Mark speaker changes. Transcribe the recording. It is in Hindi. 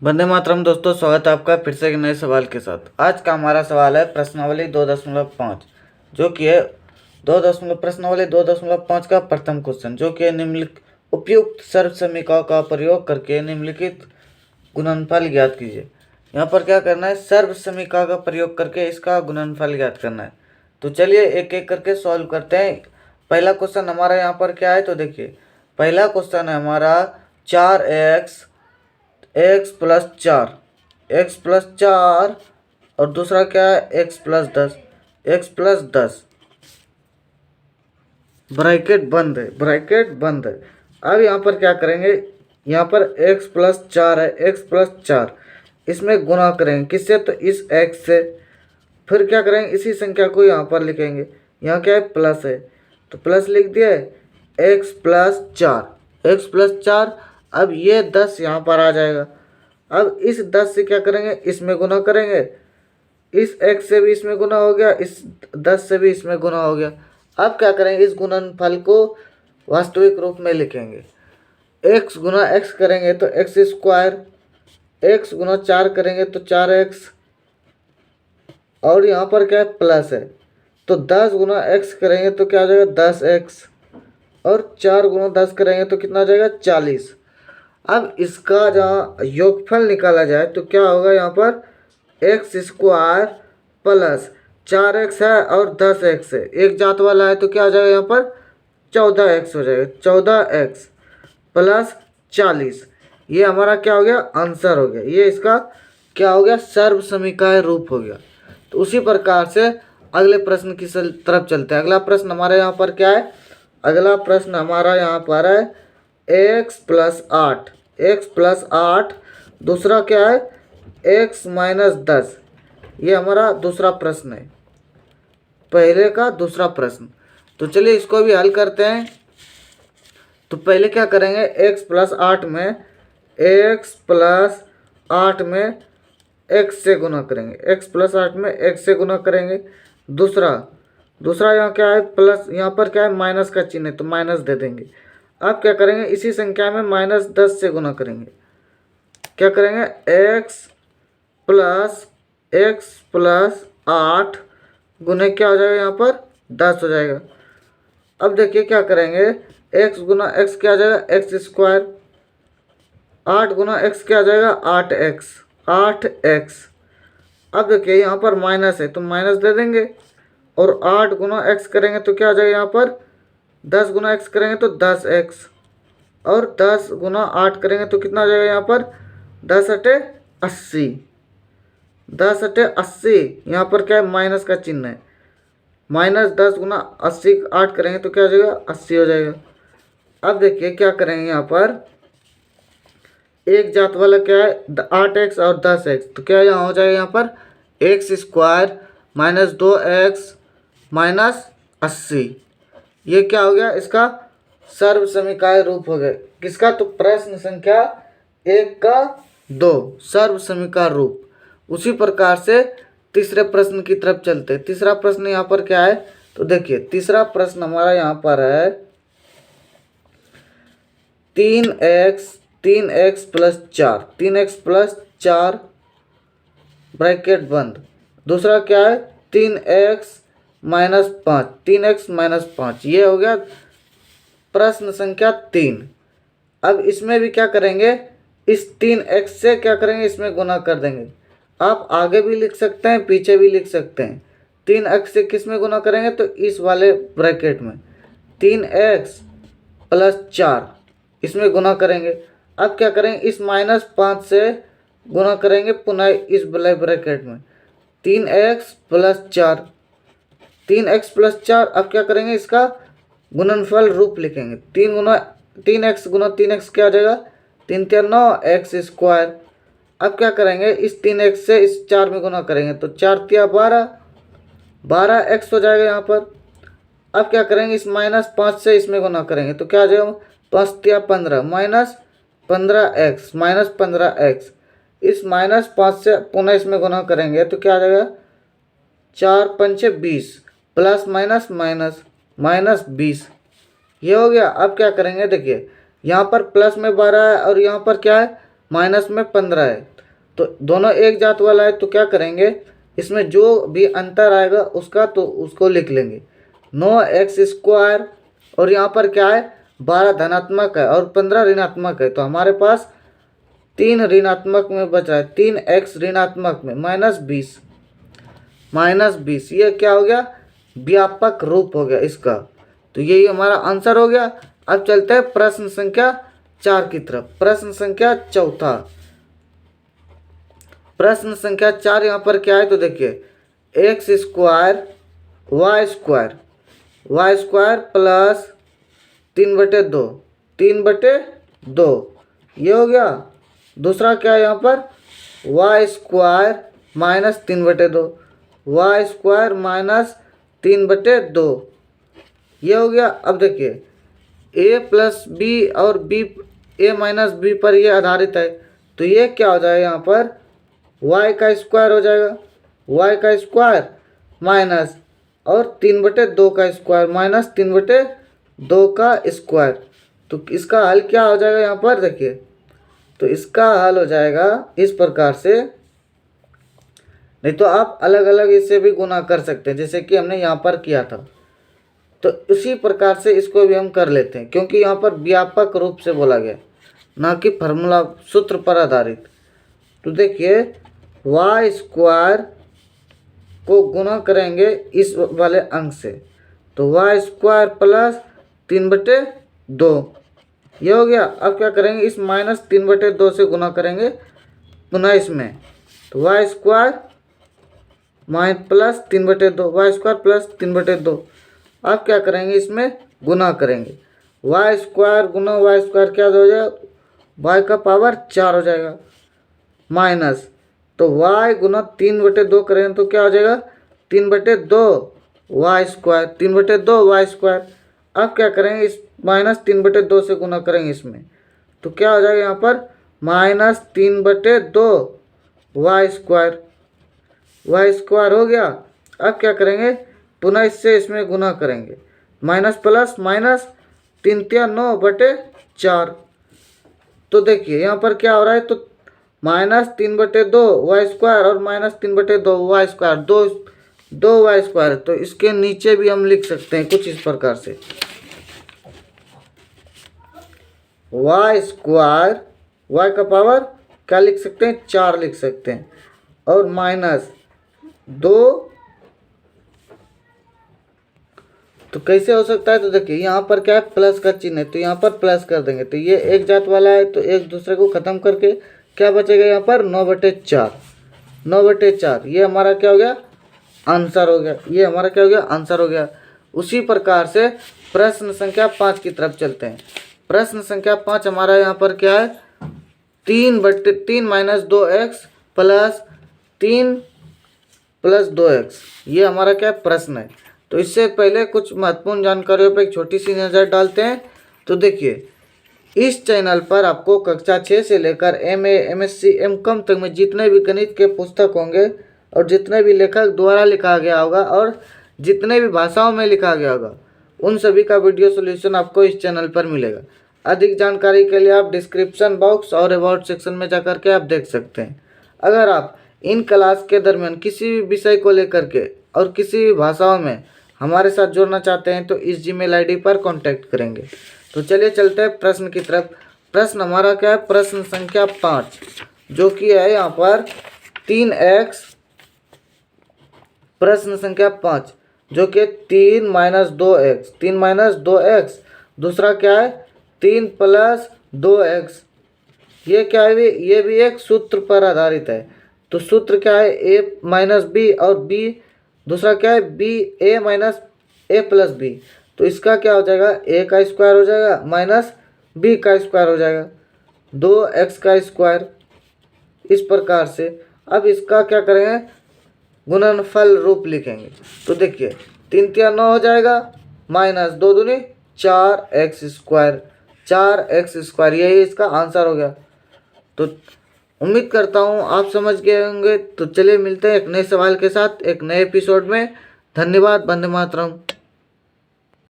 Speaker 1: वंदे मातरम दोस्तों, स्वागत है आपका फिर से एक नए सवाल के साथ। आज का हमारा सवाल है प्रश्नावली 2.5, जो कि है प्रश्नावली 2.5 का प्रथम क्वेश्चन, जो कि है निम्नलिखित उपयुक्त सर्व समीकरणों का प्रयोग करके निम्नलिखित गुणनफल ज्ञात कीजिए। यहाँ पर क्या करना है, सर्व समीकरण का प्रयोग करके इसका गुणनफल ज्ञात करना है। तो चलिए एक एक करके सॉल्व करते हैं। पहला क्वेश्चन हमारा यहाँ पर क्या है, तो देखिए पहला क्वेश्चन है हमारा 4x+4 और दूसरा क्या है x+10 ब्रैकेट बंद है। अब यहाँ पर क्या करेंगे, यहाँ पर x+4 है, x+4 इसमें गुना करेंगे किससे, तो इस x से। फिर क्या करेंगे, इसी संख्या को यहाँ पर लिखेंगे। यहाँ क्या है, प्लस है तो प्लस लिख दिया है, x+4। अब ये 10 यहाँ पर आ जाएगा। अब इस 10 से क्या करेंगे, इसमें गुना करेंगे। इस x से भी इसमें गुना हो गया, इस 10 से भी इसमें गुना हो गया। अब क्या करेंगे, इस गुणनफल को वास्तविक रूप में लिखेंगे। x गुना x करेंगे तो x², x गुना 4 करेंगे तो 4x, और यहाँ पर क्या है, प्लस है तो 10 गुना x करेंगे तो क्या आ जाएगा, 10x, और 4 गुना 10 करेंगे तो कितना आ जाएगा, 40। अब इसका जहाँ योगफल निकाला जाए तो क्या होगा, यहाँ पर x² प्लस 4x है और 10x है, एक जात वाला है तो क्या आ जाएगा, यहाँ पर 14x हो जाएगा। 14x प्लस 40, ये हमारा क्या हो गया, आंसर हो गया। ये इसका क्या हो गया, सर्व समीकरण रूप हो गया। तो उसी प्रकार से अगले प्रश्न की तरफ चलते हैं। अगला प्रश्न हमारा यहाँ पर क्या है, अगला प्रश्न हमारा यहाँ पर है x+8, दूसरा क्या है x-10। ये हमारा दूसरा प्रश्न है, पहले का दूसरा प्रश्न। तो चलिए इसको भी हल करते हैं। तो पहले क्या करेंगे, x+8 में x से गुना करेंगे, x+8 में x से गुना करेंगे। दूसरा यहाँ क्या है, प्लस, यहाँ पर क्या है, माइनस का चिन्ह है तो माइनस दे देंगे। अब क्या करेंगे, इसी संख्या में -10 से गुना करेंगे। क्या करेंगे, x+8 गुने क्या हो जाएगा, यहाँ पर 10 हो जाएगा। अब देखिए क्या करेंगे, x गुना x क्या आ जाएगा, x², 8 गुना x क्या आ जाएगा, 8x। अब देखिए यहाँ पर माइनस है तो माइनस दे देंगे, और 8 गुना x करेंगे तो क्या आ जाएगा, यहाँ पर 10 गुना x करेंगे तो 10x, और 10 गुना 8 करेंगे तो कितना आ जाएगा, यहाँ पर 10×8 = 80। यहाँ पर क्या है, माइनस का चिन्ह है, -10 गुना 80 8 करेंगे तो क्या हो जाएगा, 80 हो जाएगा। अब देखिए क्या करेंगे, यहाँ पर एक जात वाला क्या है, 8x और 10x, तो क्या यहाँ हो जाएगा, यहाँ पर x² -2x -80। ये क्या हो गया, इसका सर्व समीकरण रूप हो गया। किसका, तो प्रश्न संख्या 1 का 2 सर्व समीकरण रूप। उसी प्रकार से तीसरे प्रश्न की तरफ चलते हैं। तीसरा प्रश्न यहाँ पर क्या है, तो देखिए तीसरा प्रश्न हमारा यहाँ पर है 3x+4 ब्रैकेट बंद। दूसरा क्या है, 3x-5, ये हो गया प्रश्न संख्या 3। अब इसमें भी क्या करेंगे, इस 3x से क्या करेंगे, इसमें गुना कर देंगे। आप आगे भी लिख सकते हैं, पीछे भी लिख सकते हैं। 3x से किस में गुना करेंगे, तो इस वाले ब्रैकेट में 3x+4 इसमें गुना करेंगे। अब क्या करेंगे, इस -5 से गुना करेंगे पुनः इस वाले ब्रैकेट में 3x+4। अब क्या करेंगे, इसका गुणनफल रूप लिखेंगे। 3x गुना 3x क्या आ जाएगा, 3×3 = 9x²। अब क्या करेंगे, इस 3x से इस 4 में गुना करेंगे तो 4×3 = 12x हो जाएगा यहाँ पर। अब क्या करेंगे, इस -5 से इसमें गुना करेंगे तो क्या आ जाएगा, 5×3 = 15x। इस -5 से पुनः इसमें गुना करेंगे तो क्या आ जाएगा, 4×5 = 20 प्लस माइनस माइनस -20। ये हो गया। अब क्या करेंगे, देखिए यहाँ पर प्लस में 12 है और यहाँ पर क्या है माइनस में 15 है, तो दोनों एक जात वाला है, तो क्या करेंगे इसमें जो भी अंतर आएगा उसका तो उसको लिख लेंगे। 9x² और यहाँ पर क्या है 12 धनात्मक है और 15 ऋणात्मक है, तो हमारे पास 3 ऋणात्मक में बच रहा है, 3x ऋणात्मक में -20 ये क्या हो गया व्यापक रूप हो गया इसका। तो यही हमारा आंसर हो गया। अब चलते हैं प्रश्न संख्या 4 की तरफ। प्रश्न संख्या चौथा, प्रश्न संख्या 4 यहाँ पर क्या है तो देखिए x² y² प्लस 3/2 ये हो गया। दूसरा क्या है यहाँ पर y² माइनस 3/2 y² माइनस 3/2 ये हो गया। अब देखिए a प्लस बी और b a माइनस बी पर ये आधारित है, तो ये क्या हो जाएगा यहाँ पर y का स्क्वायर हो जाएगा, y का स्क्वायर माइनस और 3/2 का स्क्वायर माइनस 3/2 का स्क्वायर। तो इसका हल क्या हो जाएगा यहाँ पर देखिए, तो इसका हल हो जाएगा इस प्रकार से, नहीं तो आप अलग अलग इससे भी गुना कर सकते हैं जैसे कि हमने यहाँ पर किया था। तो उसी प्रकार से इसको भी हम कर लेते हैं, क्योंकि यहाँ पर व्यापक रूप से बोला गया ना कि फार्मूला सूत्र पर आधारित। तो देखिए y² को गुना करेंगे इस वाले अंक से, तो y² प्लस 3/2 ये हो गया। अब क्या करेंगे इस माइनस 3/2 से गुना करेंगे पुनः इसमें, तो y² प्लस 3/2 y² प्लस 3/2। अब क्या करेंगे इसमें गुना करेंगे, y² गुना y² क्या हो जाएगा y का पावर 4 हो जाएगा माइनस, तो y गुना 3/2 करेंगे तो क्या हो जाएगा 3/2 y², 3/2 y²। अब क्या करेंगे इस माइनस 3/2 से गुना करेंगे इसमें, तो क्या हो जाएगा यहाँ पर माइनस 3/2 y² हो गया। अब क्या करेंगे पुनः इससे इसमें गुना करेंगे, माइनस प्लस माइनस 3 × 9/4। तो देखिए यहाँ पर क्या हो रहा है, तो माइनस 3/2 y² और माइनस 3/2 y², दो y²। तो इसके नीचे भी हम लिख सकते हैं कुछ इस प्रकार से y² y का पावर क्या लिख सकते हैं 4 लिख सकते हैं, और माइनस 2। तो कैसे हो सकता है, तो देखिए यहाँ पर क्या है प्लस का चिन्ह है, तो यहाँ पर प्लस कर देंगे, तो ये एक जात वाला है, तो एक दूसरे को ख़त्म करके क्या बचेगा यहाँ पर 9/4 ये हमारा क्या हो गया आंसर हो गया, ये हमारा क्या हो गया आंसर हो गया। उसी प्रकार से प्रश्न संख्या 5 की तरफ चलते हैं। प्रश्न संख्या 5 हमारा यहाँ पर क्या है 3/3 minus 2x plus 3 plus 2x ये हमारा क्या प्रश्न है। तो इससे पहले कुछ महत्वपूर्ण जानकारियों पर एक छोटी सी नज़र डालते हैं। तो देखिए इस चैनल पर आपको कक्षा 6 से लेकर MA MSc M.Com तक में जितने भी गणित के पुस्तक होंगे और जितने भी लेखक द्वारा लिखा गया होगा और जितने भी भाषाओं में लिखा गया होगा उन सभी का वीडियो सॉल्यूशन आपको इस चैनल पर मिलेगा। अधिक जानकारी के लिए आप डिस्क्रिप्शन बॉक्स और अबाउट सेक्शन में जाकर के आप देख सकते हैं। अगर आप इन क्लास के दरमियान किसी भी विषय को लेकर के और किसी भी भाषाओं में हमारे साथ जुड़ना चाहते हैं तो इस जीमेल आईडी पर कांटेक्ट करेंगे। तो चलिए चलते हैं प्रश्न की तरफ। प्रश्न हमारा क्या है प्रश्न संख्या 5 जो कि है यहाँ पर 3x, प्रश्न संख्या 5 जो कि 3 माइनस 2x, दूसरा क्या है 3 प्लस 2x। ये क्या है ये भी एक सूत्र पर आधारित है। तो सूत्र क्या है a माइनस बी और b दूसरा क्या है b a minus a plus b। तो इसका क्या हो जाएगा a का स्क्वायर हो जाएगा माइनस b का स्क्वायर हो जाएगा 2x का स्क्वायर इस प्रकार से। अब इसका क्या करेंगे गुणनफल रूप लिखेंगे। तो देखिए 3 × 9 हो जाएगा माइनस 2 दूनी 4x², यही इसका आंसर हो गया। तो उम्मीद करता हूँ आप समझ गए होंगे। तो चलिए मिलते हैं एक नए सवाल के साथ एक नए एपिसोड में। धन्यवाद। वंदे मातरम।